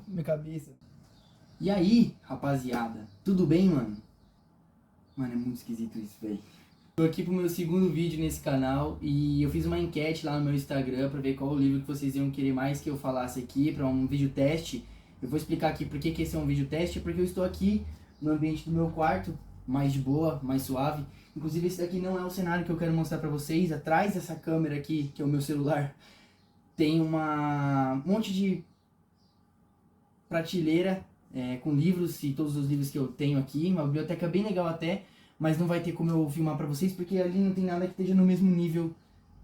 minha cabeça. E aí, rapaziada, tudo bem, mano? Mano, é muito esquisito isso, velho. Tô aqui pro meu segundo vídeo nesse canal e eu fiz uma enquete lá no meu Instagram pra ver qual o livro que vocês iam querer mais que eu falasse aqui pra um vídeo teste. Eu vou explicar aqui por que esse é um vídeo teste, porque eu estou aqui no ambiente do meu quarto, mais de boa, mais suave. Inclusive esse daqui não é o cenário que eu quero mostrar pra vocês. Atrás dessa câmera aqui, que é o meu celular, tem um monte de prateleira com livros e todos os livros que eu tenho aqui, uma biblioteca bem legal até, mas não vai ter como eu filmar pra vocês porque ali não tem nada que esteja no mesmo nível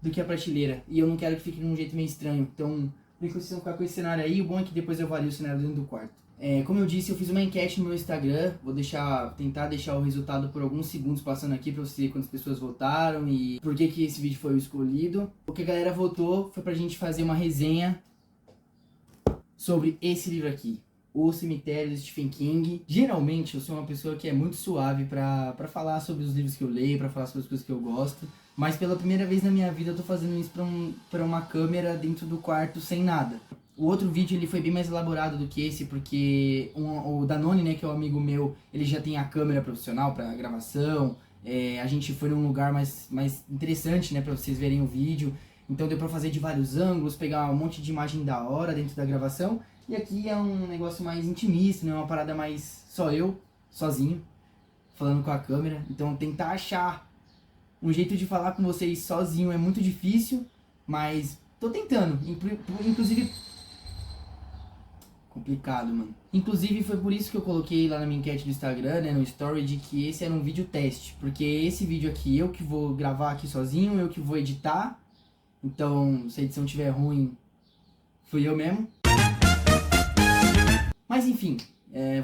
do que a prateleira e eu não quero que fique de um jeito meio estranho, então por enquanto vocês vão ficar com esse cenário aí. O bom é que depois eu vario o cenário dentro do quarto. Como eu disse, eu fiz uma enquete no meu Instagram, vou tentar deixar o resultado por alguns segundos passando aqui pra você ver quantas pessoas votaram e por que esse vídeo foi o escolhido. O que a galera votou foi pra gente fazer uma resenha sobre esse livro aqui, O Cemitério do Stephen King. Geralmente eu sou uma pessoa que é muito suave pra falar sobre os livros que eu leio, pra falar sobre as coisas que eu gosto, mas pela primeira vez na minha vida eu tô fazendo isso pra uma câmera dentro do quarto sem nada. O outro vídeo ele foi bem mais elaborado do que esse, porque o Danone, né, que é um amigo meu, ele já tem a câmera profissional pra gravação. A gente foi num lugar mais interessante, né, pra vocês verem o vídeo. Então deu pra fazer de vários ângulos, pegar um monte de imagem da hora dentro da gravação. E aqui é um negócio mais intimista, né? Uma parada mais só eu, sozinho, falando com a câmera. Então tentar achar um jeito de falar com vocês sozinho é muito difícil, mas tô tentando. Inclusive... complicado, mano. Inclusive foi por isso que eu coloquei lá na minha enquete do Instagram, né, no story, de que esse era um vídeo teste. Porque esse vídeo aqui eu que vou gravar aqui sozinho, eu que vou editar. Então, se a edição estiver ruim, fui eu mesmo. Mas enfim,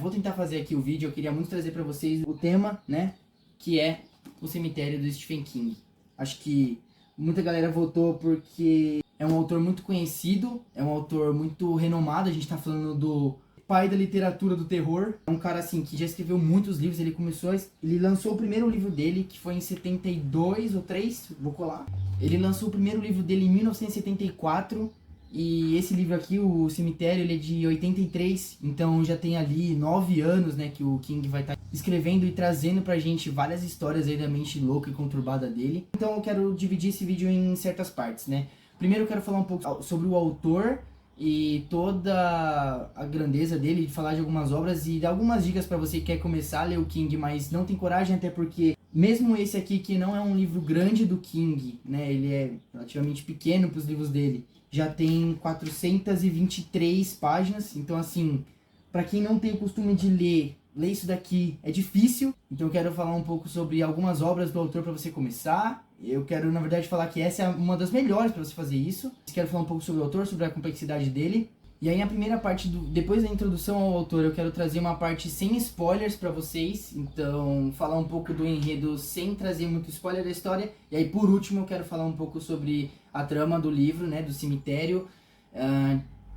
vou tentar fazer aqui o vídeo. Eu queria muito trazer pra vocês o tema, né, que é O Cemitério do Stephen King. Acho que muita galera votou porque é um autor muito conhecido, é um autor muito renomado. A gente tá falando do pai da literatura do terror. É um cara assim que já escreveu muitos livros. Ele lançou o primeiro livro dele, que foi em 72 ou 3, vou colar. Ele lançou o primeiro livro dele em 1974. E esse livro aqui, O Cemitério, ele é de 83, então já tem ali 9 anos, né, que o King vai estar escrevendo e trazendo pra gente várias histórias aí da mente louca e conturbada dele. Então eu quero dividir esse vídeo em certas partes, né. Primeiro eu quero falar um pouco sobre o autor e toda a grandeza dele, de falar de algumas obras e dar algumas dicas pra você que quer começar a ler o King, mas não tem coragem, até porque mesmo esse aqui, que não é um livro grande do King, né, ele é relativamente pequeno pros livros dele, já tem 423 páginas, então assim, pra quem não tem o costume de ler isso daqui é difícil. Então eu quero falar um pouco sobre algumas obras do autor pra você começar. Eu quero, na verdade, falar que essa é uma das melhores pra você fazer isso. Quero falar um pouco sobre o autor, sobre a complexidade dele. E aí a primeira parte, depois da introdução ao autor, eu quero trazer uma parte sem spoilers pra vocês. Então, falar um pouco do enredo sem trazer muito spoiler da história. E aí, por último, eu quero falar um pouco sobre a trama do livro, né, do cemitério.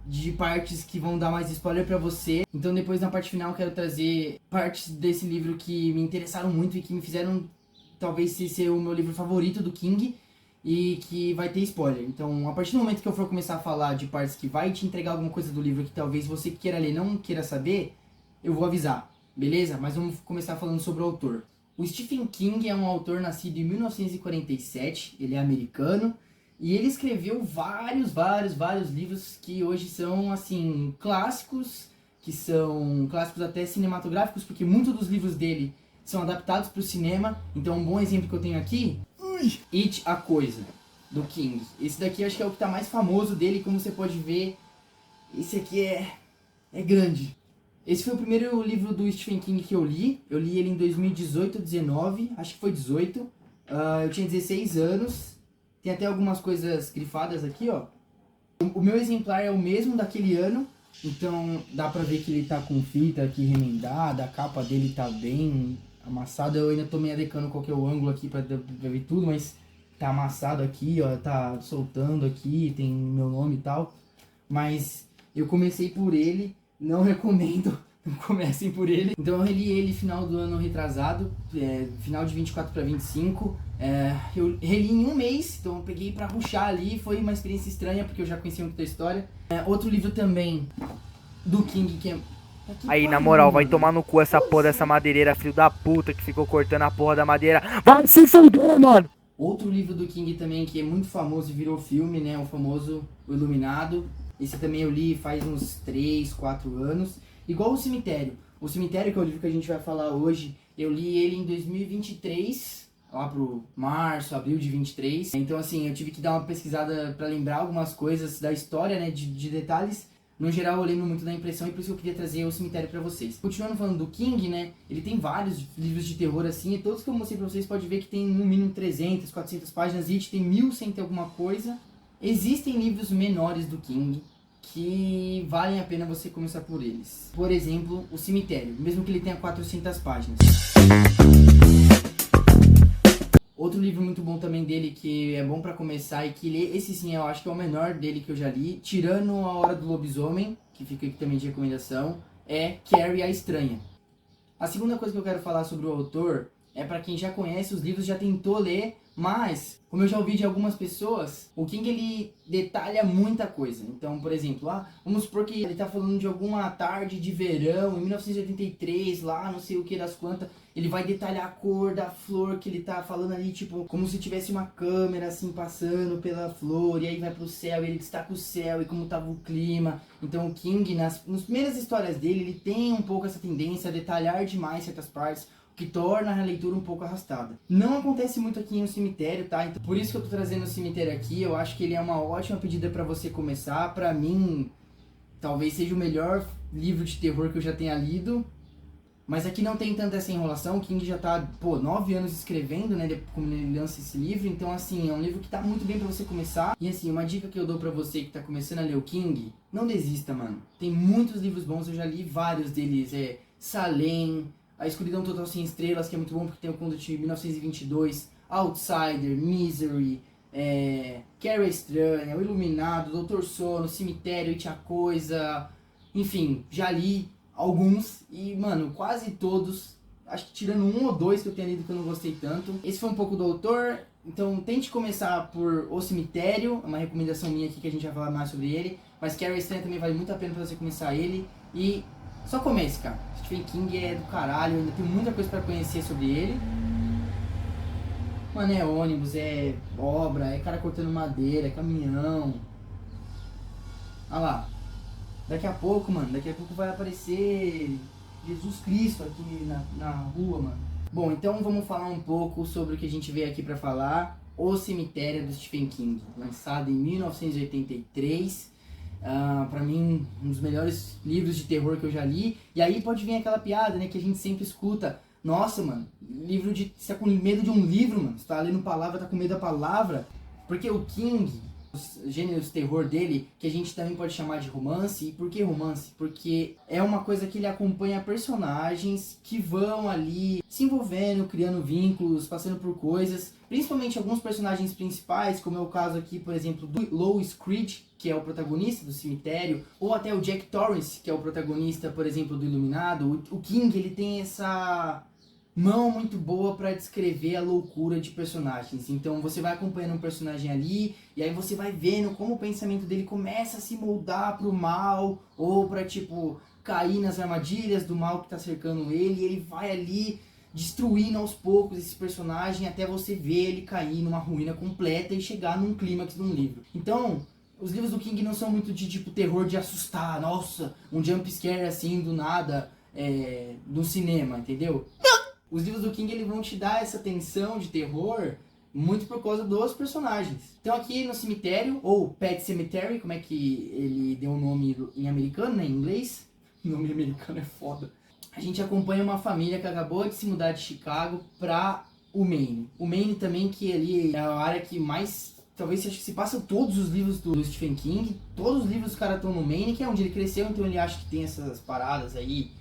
De partes que vão dar mais spoiler pra você. Então, depois, na parte final, eu quero trazer partes desse livro que me interessaram muito e que me fizeram, talvez, ser o meu livro favorito do King. E que vai ter spoiler. Então, a partir do momento que eu for começar a falar de partes que vai te entregar alguma coisa do livro que talvez você que queira ler não queira saber, eu vou avisar, beleza? Mas vamos começar falando sobre o autor. O Stephen King é um autor nascido em 1947, ele é americano, e ele escreveu vários livros que hoje são, assim, clássicos, que são clássicos até cinematográficos, porque muitos dos livros dele são adaptados para o cinema. Então, um bom exemplo que eu tenho aqui... It, a Coisa, do King. Esse daqui acho que é o que tá mais famoso dele. Como você pode ver, esse aqui é grande. Esse foi o primeiro livro do Stephen King que eu li. Eu li ele em 2018 ou 19, acho que foi 18. Eu tinha 16 anos. Tem até algumas coisas grifadas aqui, ó. O meu exemplar é o mesmo daquele ano. Então dá pra ver que ele tá com fita aqui remendada. A capa dele tá bem amassado. Eu ainda tô meio adecando qual que é o ângulo aqui pra ver tudo, mas tá amassado aqui, ó, tá soltando aqui, tem meu nome e tal. Mas eu comecei por ele, não recomendo, não comecem por ele. Então eu reli ele final do ano retrasado, final de 24 pra 25. Eu reli em um mês, então eu peguei pra rushar ali, foi uma experiência estranha porque eu já conhecia muito da história. Outro livro também do King, que é... Aí, na moral, vai tomar no cu essa porra dessa madeireira, filho da puta, que ficou cortando a porra da madeira. Vai se fuder, mano! Outro livro do King também que é muito famoso e virou filme, né? O famoso O Iluminado. Esse também eu li faz uns 3, 4 anos. Igual O Cemitério. O Cemitério, que é o livro que a gente vai falar hoje, eu li ele em 2023, lá pro março, abril de 23. Então, assim, eu tive que dar uma pesquisada pra lembrar algumas coisas da história, né? De detalhes. No geral, eu lembro muito da impressão e por isso eu queria trazer O Cemitério pra vocês. Continuando falando do King, né? Ele tem vários livros de terror assim, e todos que eu mostrei pra vocês pode ver que tem no mínimo 300, 400 páginas, It tem 1100 e alguma coisa. Existem livros menores do King que valem a pena você começar por eles. Por exemplo, O Cemitério, mesmo que ele tenha 400 páginas. Outro livro muito bom também dele, que é bom pra começar e que esse sim eu acho que é o menor dele que eu já li, tirando A Hora do Lobisomem, que fica aqui também de recomendação, é Carrie a Estranha. A segunda coisa que eu quero falar sobre o autor é pra quem já conhece os livros, já tentou ler, mas, como eu já ouvi de algumas pessoas, o King ele detalha muita coisa. Então, por exemplo, vamos supor que ele tá falando de alguma tarde de verão, em 1983, lá, não sei o que das quantas, ele vai detalhar a cor da flor que ele tá falando ali, tipo, como se tivesse uma câmera, assim, passando pela flor, e aí vai pro céu, e ele destaca o céu, e como tava o clima. Então, o King, nas primeiras histórias dele, ele tem um pouco essa tendência a detalhar demais certas partes, que torna a leitura um pouco arrastada. Não acontece muito aqui no Cemitério, tá? Então, por isso que eu tô trazendo o Cemitério aqui. Eu acho que ele é uma ótima pedida pra você começar. Pra mim, talvez seja o melhor livro de terror que eu já tenha lido. Mas aqui não tem tanta essa enrolação. O King já tá, 9 anos escrevendo, né? Como ele lança esse livro. Então, assim, é um livro que tá muito bem pra você começar. E, assim, uma dica que eu dou pra você que tá começando a ler o King, não desista, mano. Tem muitos livros bons, eu já li vários deles. Salem, A Escuridão Total Sem Estrelas, que é muito bom porque tem o conto de 1922, Outsider, Misery, Carrie Estranha, O Iluminado, Doutor Sono, Cemitério, It a Coisa, enfim, já li alguns e, mano, quase todos, acho que tirando um ou dois que eu tenho lido que eu não gostei tanto. Esse foi um pouco do autor, então tente começar por O Cemitério, é uma recomendação minha aqui que a gente vai falar mais sobre ele, mas Carrie Estranha também vale muito a pena pra você começar ele e só comece, cara. Stephen King é do caralho, ainda tem muita coisa pra conhecer sobre ele. Mano, é ônibus, é obra, é cara cortando madeira, é caminhão. Olha lá. Daqui a pouco, mano, vai aparecer Jesus Cristo aqui na rua, mano. Bom, então vamos falar um pouco sobre o que a gente veio aqui pra falar. O Cemitério do Stephen King, lançado em 1983. Pra mim, um dos melhores livros de terror que eu já li. E aí pode vir aquela piada, né, que a gente sempre escuta. Nossa, mano, você tá com medo de um livro, mano. Você tá lendo palavra, tá com medo da palavra. Porque o King, os gêneros terror dele, que a gente também pode chamar de romance. E por que romance? Porque é uma coisa que ele acompanha personagens que vão ali se envolvendo, criando vínculos, passando por coisas. Principalmente alguns personagens principais, como é o caso aqui, por exemplo, do Louis Creed, que é o protagonista do Cemitério, ou até o Jack Torrance, que é o protagonista, por exemplo, do Iluminado. O King, ele tem essa mão muito boa para descrever a loucura de personagens. Então você vai acompanhando um personagem ali, e aí você vai vendo como o pensamento dele começa a se moldar pro mal, ou pra, tipo, cair nas armadilhas do mal que tá cercando ele, e ele vai ali destruindo aos poucos esse personagem até você ver ele cair numa ruína completa e chegar num clímax de um livro. Então, os livros do King não são muito de tipo terror de assustar, nossa, um jump scare assim do nada no cinema, entendeu? Os livros do King eles vão te dar essa tensão de terror muito por causa dos personagens. Então aqui no Cemitério, ou Pet Cemetery, como é que ele deu o nome em americano, né, em inglês? O nome americano é foda. A gente acompanha uma família que acabou de se mudar de Chicago para o Maine. O Maine também, que ali é a área que mais, talvez acho que se passa todos os livros do Stephen King. Todos os livros dos caras estão no Maine, que é onde ele cresceu, então ele acha que tem essas paradas aí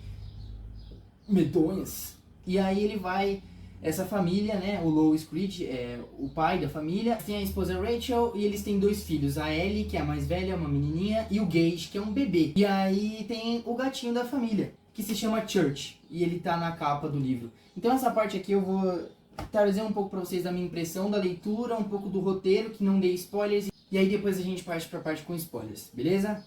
medonhas. E aí ele vai, essa família, né, o Louis Creed é o pai da família, tem a esposa Rachel e eles têm 2 filhos, a Ellie, que é a mais velha, uma menininha, e o Gage, que é um bebê. E aí tem o gatinho da família, que se chama Church, e ele tá na capa do livro. Então essa parte aqui eu vou trazer um pouco pra vocês da minha impressão da leitura, um pouco do roteiro, que não dei spoilers, e aí depois a gente parte pra parte com spoilers, beleza?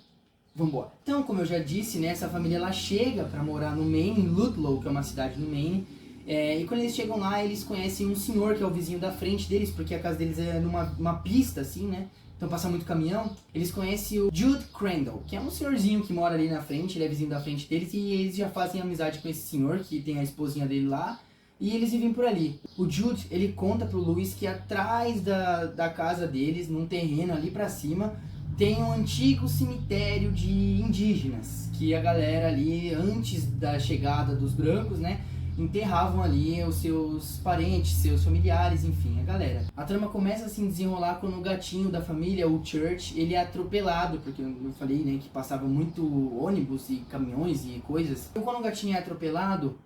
Vambora. Então, como eu já disse, né, essa família ela chega pra morar no Maine, em Ludlow, que é uma cidade no Maine. E quando eles chegam lá, eles conhecem um senhor que é o vizinho da frente deles, porque a casa deles é numa pista, assim, né? Então passa muito caminhão. Eles conhecem o Jude Crandall, que é um senhorzinho que mora ali na frente, ele é vizinho da frente deles, e eles já fazem amizade com esse senhor, que tem a esposinha dele lá, e eles vivem por ali. O Jude, ele conta pro Louis que atrás da casa deles, num terreno ali pra cima, tem um antigo cemitério de indígenas, que a galera ali, antes da chegada dos brancos, né, enterravam ali os seus parentes, seus familiares, enfim, a galera. A trama começa a se desenrolar quando o gatinho da família, o Church, ele é atropelado, porque eu falei, né, que passava muito ônibus e caminhões e coisas. Então quando o gatinho é atropelado,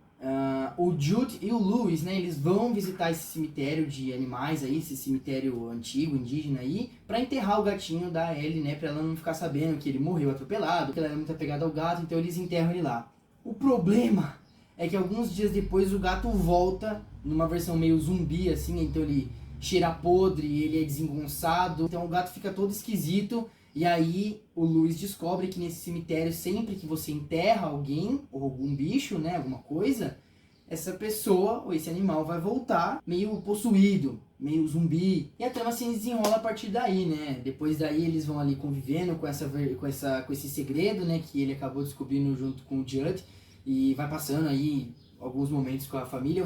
o Jude e o Louis, né, eles vão visitar esse cemitério de animais aí, esse cemitério antigo, indígena aí, pra enterrar o gatinho da Ellie, né, pra ela não ficar sabendo que ele morreu atropelado, que ela era muito apegada ao gato, então eles enterram ele lá. O problema é que alguns dias depois o gato volta, numa versão meio zumbi, assim, então ele cheira podre, ele é desengonçado, então o gato fica todo esquisito. E aí o Louis descobre que nesse cemitério, sempre que você enterra alguém, ou algum bicho, né, alguma coisa, essa pessoa, ou esse animal, vai voltar meio possuído, meio zumbi. E a trama se desenrola a partir daí, né? Depois daí eles vão ali convivendo com esse segredo, né, que ele acabou descobrindo junto com o Judd. E vai passando aí alguns momentos com a família.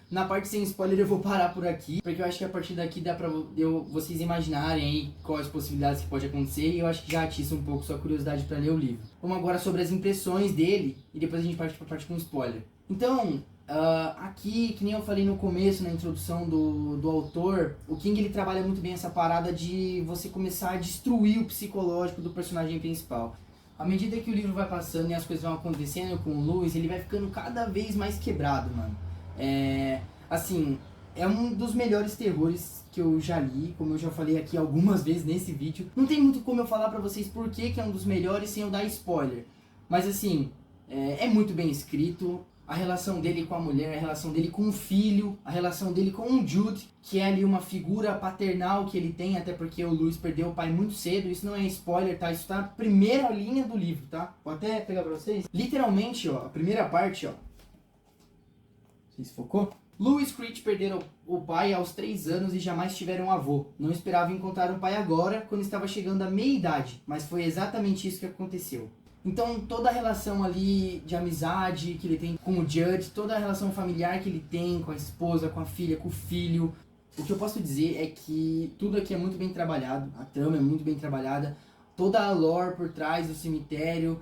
Na parte sem spoiler eu vou parar por aqui, porque eu acho que a partir daqui dá pra vocês imaginarem aí quais possibilidades que pode acontecer, e eu acho que já atiça um pouco sua curiosidade pra ler o livro. Vamos agora sobre as impressões dele, e depois a gente parte pra parte com spoiler. Então, aqui, que nem eu falei no começo, na introdução do autor, o King ele trabalha muito bem essa parada de você começar a destruir o psicológico do personagem principal. À medida que o livro vai passando e as coisas vão acontecendo com o Louis, ele vai ficando cada vez mais quebrado, mano. Assim, é um dos melhores terrores que eu já li, como eu já falei aqui algumas vezes nesse vídeo. Não tem muito como eu falar pra vocês por que é um dos melhores sem eu dar spoiler. Mas assim, é muito bem escrito. A relação dele com a mulher, a relação dele com o filho, a relação dele com o Jude, que é ali uma figura paternal que ele tem, até porque o Louis perdeu o pai muito cedo. Isso não é spoiler, tá? Isso tá na primeira linha do livro, tá? Vou até pegar pra vocês. Literalmente, ó, a primeira parte, ó. Se focou? Louis e Creech perderam o pai aos 3 anos e jamais tiveram um avô. Não esperavam encontrar um pai agora, quando estava chegando à meia-idade, mas foi exatamente isso que aconteceu. Então toda a relação ali de amizade que ele tem com o Judd, toda a relação familiar que ele tem com a esposa, com a filha, com o filho. O que eu posso dizer é que tudo aqui é muito bem trabalhado, a trama é muito bem trabalhada, toda a lore por trás do cemitério,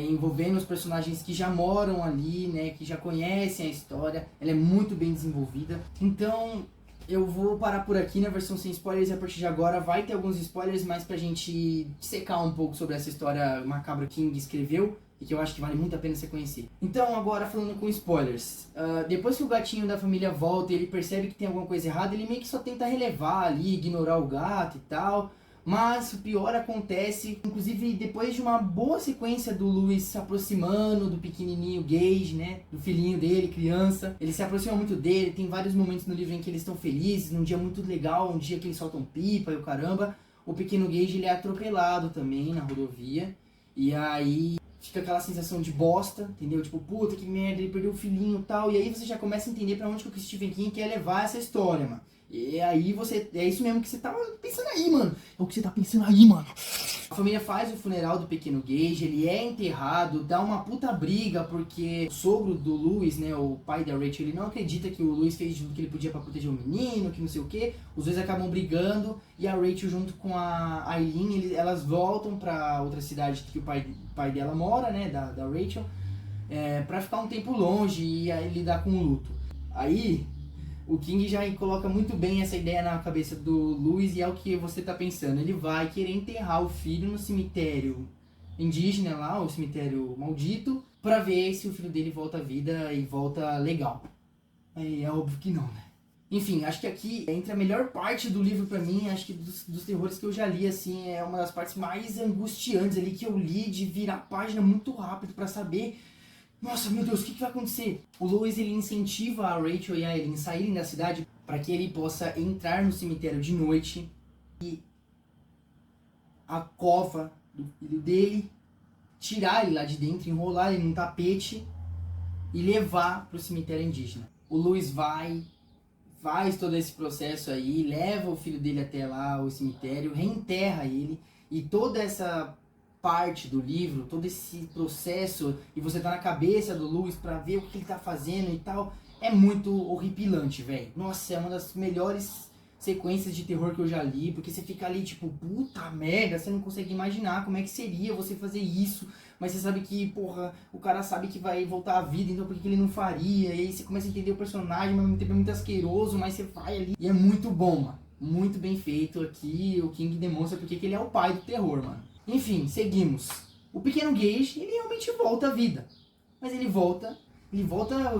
envolvendo os personagens que já moram ali, né, que já conhecem a história, ela é muito bem desenvolvida. Então eu vou parar por aqui na versão sem spoilers, e a partir de agora vai ter alguns spoilers, mas pra gente secar um pouco sobre essa história macabra que King escreveu, e que eu acho que vale muito a pena você conhecer. Então agora falando com spoilers, depois que o gatinho da família volta e ele percebe que tem alguma coisa errada, ele meio que só tenta relevar ali, ignorar o gato e tal. Mas o pior acontece, inclusive depois de uma boa sequência do Louis se aproximando do pequenininho Gage, né, do filhinho dele, criança. Ele se aproxima muito dele, tem vários momentos no livro em que eles estão felizes, num dia muito legal, um dia que eles soltam pipa e o caramba. O pequeno Gage ele é atropelado também na rodovia, e aí fica aquela sensação de bosta, entendeu? Tipo, puta que merda, ele perdeu o filhinho e tal, e aí você já começa a entender pra onde que o Stephen King quer levar essa história, mano. E aí é isso mesmo que você tava pensando aí, mano. É o que você tá pensando aí, mano. A família faz o funeral do pequeno Gage, ele é enterrado, dá uma puta briga, porque o sogro do Louis, né, o pai da Rachel, ele não acredita que o Louis fez tudo que ele podia pra proteger o menino, que não sei o que. Os dois acabam brigando, e a Rachel junto com a Aileen, elas voltam pra outra cidade que o pai dela mora, né, da Rachel, pra ficar um tempo longe e aí lidar com o luto. Aí o King já coloca muito bem essa ideia na cabeça do Louis, e é o que você tá pensando. Ele vai querer enterrar o filho no cemitério indígena lá, o cemitério maldito, pra ver se o filho dele volta à vida e volta legal. Aí é óbvio que não, né? Enfim, acho que aqui entra a melhor parte do livro pra mim, acho que dos terrores que eu já li, assim, é uma das partes mais angustiantes ali que eu li, de virar a página muito rápido pra saber... Nossa, meu Deus, o que vai acontecer? O Louis ele incentiva a Rachel e a Eileen saírem da cidade para que ele possa entrar no cemitério de noite, e a cova do filho dele tirar ele lá de dentro, enrolar ele num tapete e levar pro cemitério indígena. O Louis faz todo esse processo aí, leva o filho dele até lá, o cemitério, reenterra ele, e toda essa parte do livro, todo esse processo, e você tá na cabeça do Louis pra ver o que ele tá fazendo e tal, é muito horripilante, velho. Nossa, é uma das melhores sequências de terror que eu já li, porque você fica ali tipo, puta merda, você não consegue imaginar como é que seria você fazer isso, mas você sabe que, porra, o cara sabe que vai voltar à vida, então por que ele não faria? E aí você começa a entender o personagem, mas ao mesmo tempo é muito asqueroso, mas você vai ali. E é muito bom, mano. Muito bem feito aqui, o King demonstra porque que ele é o pai do terror, mano. Enfim, seguimos. O pequeno Gage, ele realmente volta à vida. Mas ele volta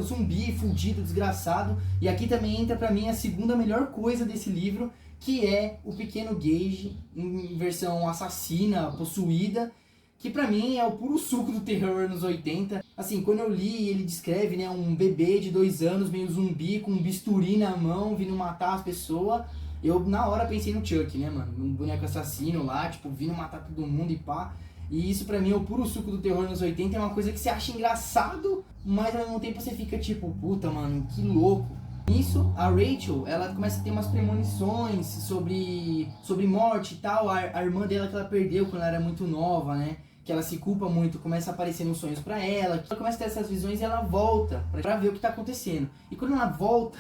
zumbi, fudido, desgraçado. E aqui também entra pra mim a segunda melhor coisa desse livro, que é o pequeno Gage em versão assassina, possuída, que pra mim é o puro suco do terror nos 80. Assim, quando eu li, ele descreve, né, um bebê de 2 anos, meio zumbi, com um bisturi na mão, vindo matar as pessoas. Eu, na hora, pensei no Chuck, né, mano? Um boneco assassino lá, tipo, vindo matar todo mundo e pá. E isso pra mim é o puro suco do terror nos 80, é uma coisa que você acha engraçado, mas ao mesmo tempo você fica tipo, puta, mano, que louco. Nisso, a Rachel, ela começa a ter umas premonições sobre morte e tal. A irmã dela que ela perdeu quando ela era muito nova, né? Que ela se culpa muito, começa a aparecer nos sonhos pra ela. Ela começa a ter essas visões e ela volta pra ver o que tá acontecendo. E quando ela volta,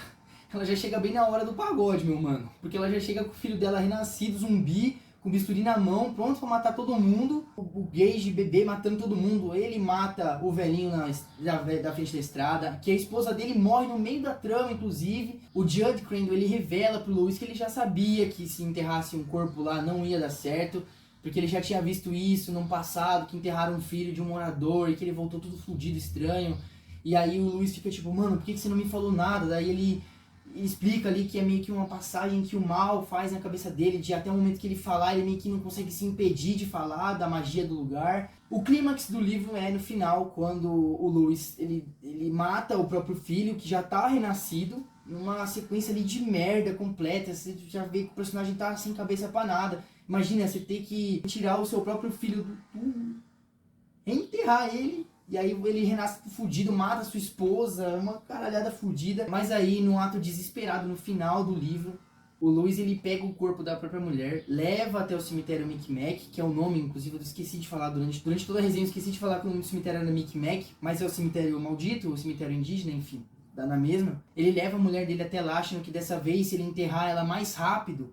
ela já chega bem na hora do pagode, meu mano. Porque ela já chega com o filho dela renascido, zumbi, com bisturi na mão, pronto pra matar todo mundo. O Gage, bebê, matando todo mundo. Ele mata o velhinho da frente da estrada, que a esposa dele morre no meio da trama, inclusive. O Judd Crandall, ele revela pro Louis que ele já sabia que se enterrasse um corpo lá não ia dar certo, porque ele já tinha visto isso no passado, que enterraram um filho de um morador e que ele voltou tudo fudido, estranho. E aí o Louis fica tipo, mano, por que você não me falou nada? Daí ele explica ali que é meio que uma passagem que o mal faz na cabeça dele, de até o momento que ele falar, ele meio que não consegue se impedir de falar da magia do lugar. O clímax do livro é no final, quando o Louis, ele mata o próprio filho, que já tá renascido, numa sequência ali de merda completa. Você já vê que o personagem tá sem cabeça pra nada. Imagina, você ter que tirar o seu próprio filho do túmulo, enterrar ele, e aí ele renasce fudido, mata sua esposa, uma caralhada fudida. Mas aí, num ato desesperado, no final do livro, o Louis, ele pega o corpo da própria mulher, leva até o cemitério Micmac, que é o nome, inclusive, eu esqueci de falar durante toda a resenha, eu esqueci de falar que o nome do cemitério era Micmac, mas é o cemitério maldito, o cemitério indígena, enfim, dá na mesma. Ele leva a mulher dele até lá, achando que dessa vez, se ele enterrar ela mais rápido,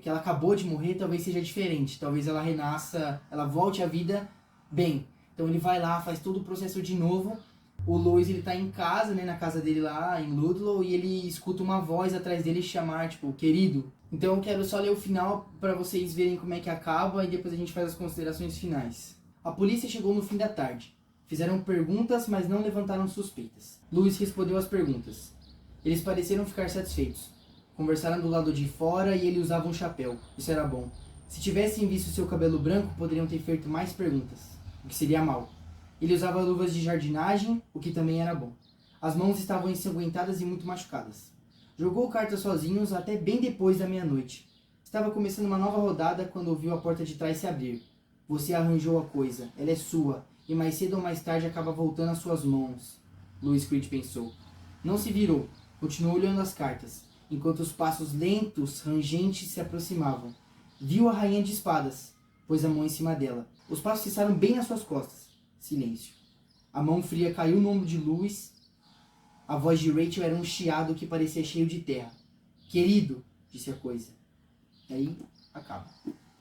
que ela acabou de morrer, talvez seja diferente. Talvez ela renasça, ela volte à vida bem. Então ele vai lá, faz todo o processo de novo. O Louis, ele tá em casa, né, na casa dele lá em Ludlow, e ele escuta uma voz atrás dele chamar, tipo, querido. Então eu quero só ler o final pra vocês verem como é que acaba e depois a gente faz as considerações finais. A polícia chegou no fim da tarde. Fizeram perguntas, mas não levantaram suspeitas. Louis respondeu às perguntas. Eles pareceram ficar satisfeitos. Conversaram do lado de fora e ele usava um chapéu. Isso era bom. Se tivessem visto seu cabelo branco, poderiam ter feito mais perguntas, o que seria mal. Ele usava luvas de jardinagem, o que também era bom. As mãos estavam ensanguentadas e muito machucadas. Jogou cartas sozinhos até bem depois da meia-noite. Estava começando uma nova rodada quando ouviu a porta de trás se abrir. Você arranjou a coisa, ela é sua, e mais cedo ou mais tarde acaba voltando às suas mãos. Louis Creed pensou. Não se virou, continuou olhando as cartas, enquanto os passos lentos, rangentes se aproximavam. Viu a rainha de espadas, pôs a mão em cima dela. Os passos cessaram bem nas suas costas. Silêncio. A mão fria caiu no ombro de Louis. A voz de Rachel era um chiado que parecia cheio de terra. Querido, disse a coisa. E aí, acaba.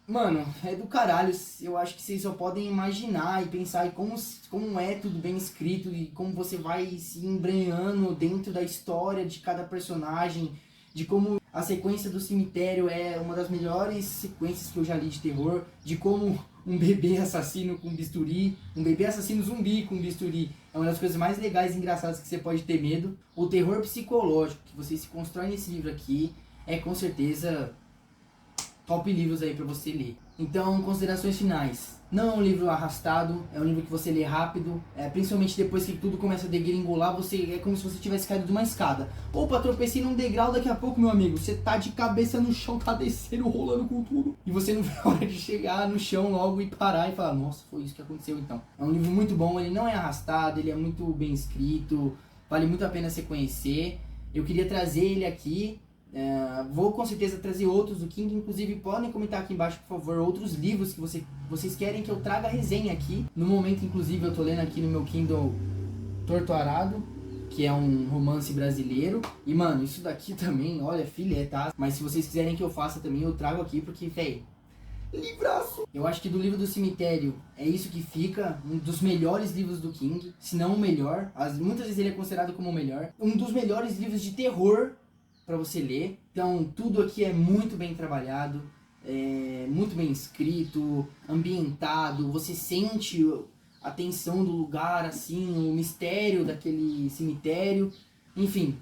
Mano, é do caralho. Eu acho que vocês só podem imaginar e pensar em como é tudo bem escrito e como você vai se embrenhando dentro da história de cada personagem, de como a sequência do cemitério é uma das melhores sequências que eu já li de terror, de como um bebê assassino com bisturi, um bebê assassino zumbi com bisturi, é uma das coisas mais legais e engraçadas que você pode ter medo. O terror psicológico que você se constrói nesse livro aqui é com certeza top livros aí pra você ler. Então, considerações finais. Não é um livro arrastado, é um livro que você lê rápido, principalmente depois que tudo começa a degringolar, é como se você tivesse caído de uma escada. Opa, tropecei num degrau, daqui a pouco, meu amigo, você tá de cabeça no chão, tá descendo, rolando com tudo. E você não vê a hora de chegar no chão logo e parar e falar, nossa, foi isso que aconteceu então. É um livro muito bom, ele não é arrastado, ele é muito bem escrito, vale muito a pena você conhecer. Eu queria trazer ele aqui. Vou com certeza trazer outros do King, inclusive podem comentar aqui embaixo, por favor, outros livros que vocês querem que eu traga resenha aqui. No momento, inclusive, eu tô lendo aqui no meu Kindle Torto Arado, que é um romance brasileiro. E, mano, isso daqui também, olha, filé, tá? Mas se vocês quiserem que eu faça também, eu trago aqui, porque, véi, livraço! Eu acho que do Livro do Cemitério é isso que fica, um dos melhores livros do King, se não o melhor. Muitas vezes ele é considerado como o melhor. Um dos melhores livros de terror para você ler. Então tudo aqui é muito bem trabalhado, muito bem escrito, ambientado, você sente a tensão do lugar, assim, o mistério daquele cemitério, enfim,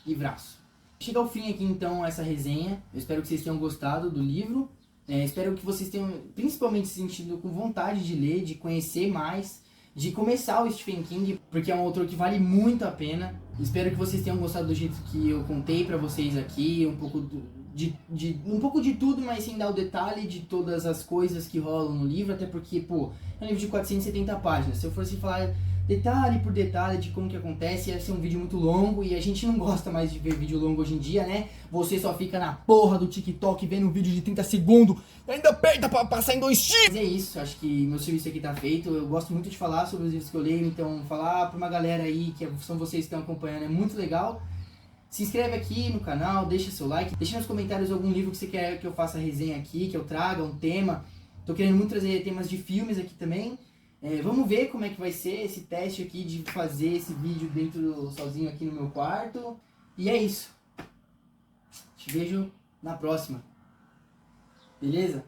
livraço. Chega ao fim aqui então essa resenha, eu espero que vocês tenham gostado do livro, espero que vocês tenham principalmente se sentido com vontade de ler, de conhecer mais, de começar o Stephen King, porque é um autor que vale muito a pena. Espero que vocês tenham gostado do jeito que eu contei pra vocês aqui, um pouco um pouco de tudo, mas sem dar o detalhe de todas as coisas que rolam no livro, até porque, pô, é um livro de 470 páginas. Se eu fosse falar detalhe por detalhe de como que acontece, ia ser um vídeo muito longo, e a gente não gosta mais de ver vídeo longo hoje em dia, né? Você só fica na porra do TikTok vendo um vídeo de 30 segundos, e ainda aperta pra passar em 2x! Mas é isso, acho que meu serviço aqui tá feito. Eu gosto muito de falar sobre os livros que eu leio, então falar pra uma galera aí, que são vocês que estão acompanhando, é muito legal. Se inscreve aqui no canal, deixa seu like, deixa nos comentários algum livro que você quer que eu faça resenha aqui, que eu traga, um tema. Tô querendo muito trazer temas de filmes aqui também. Vamos ver como é que vai ser esse teste aqui de fazer esse vídeo sozinho aqui no meu quarto. E é isso. Te vejo na próxima. Beleza?